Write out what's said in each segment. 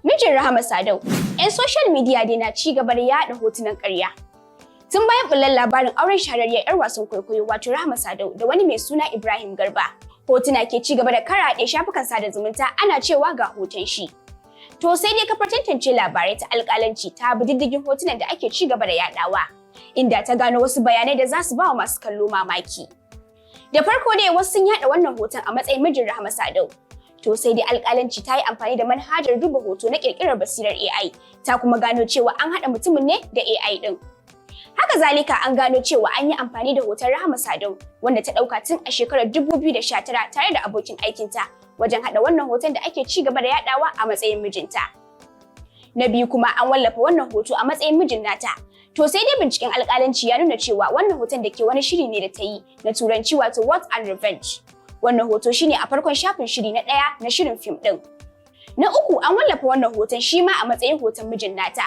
Mijin Rahama Sadau, 'yan social media dai na ci gaba da yaɗa hotunan ƙarya. Tun bayan bullar labarin auren shahararriyar 'yar wasan kwaikwayo wato Rahama Sadau da wani mai suna Ibrahim Garba, hotuna ke ci gaba da karaɗe shafukan sada zumunta ana cewa ga hoton shi. To sai dai kafar tantance labarai ta alƙalanci ta bi diddigin hotunan da ake ci gaba da yaɗawa, inda ta gano wasu bayanai da za su ba wa masu kallo mamaki. Da farko dai wasu sun yaɗa wannan hoton a matsayin mijin Rahama Sadau. To sai dai alƙalanci ta yi amfani da manhajar duba hoto na ƙirƙirar basirar AI, ta kuma gano cewa an haɗa mutumin ne da AI ɗin. Haka zalika an gano cewa an yi amfani da hoton Rahama Sadau wanda ta ɗauka tun a shekarar 2019 tare da abokin aikinta wajen haɗa wannan hoton da ake ci gaba da yaɗawa a matsayin mijinta. Na biyu kuma an wallafa wannan hoto a matsayin mijin nata. To sai dai binciken alƙalanci ya nuna cewa wannan hoton da ke wani shiri ne da ta yi na turanci wato What and Revenge. Wannan hoto shine a farkon shafin shiri na ɗaya na shirin fim ɗin. Na uku an wallafa wannan hoton shi ma a matsayin hoton mijin nata.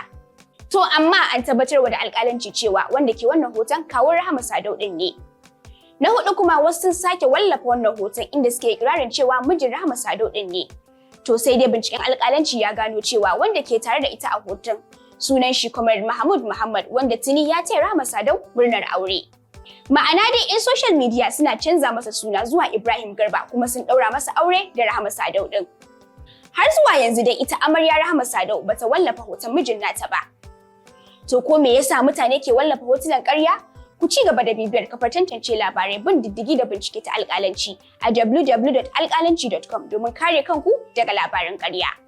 To amma an tabbatarwa da alƙalanci cewa wanda ke wannan hoton kawun Rahama Sadau ɗin ne. Na huɗu kuma wasu sun sake wallafa wannan hoton inda suke ikirarin cewa mijin Rahama Sadau ɗin ne. To sai dai binciken alƙalanci ya gano cewa wanda ke tare da ita a hoton sunan shi Comrade Mahmud Muhammad wanda tuni ya taya Rahama Sadau murnar aure. Ma'ana dai 'yan social media suna canza masa suna zuwa Ibrahim Garba kuma sun ɗaura masa aure da Rahama Sadau ɗin. Har zuwa yanzu dai ita amarya Rahama Sadau bata wallafa hoton mijin nata ba. To ko me yasa mutane ke wallafa hotunan ƙarya? Ku ci gaba da bibiyar kafar tantance labarai bin diddigi da bincike ta alƙalanci a www.alƙalanci.com domin kare kanku daga labaran ƙarya.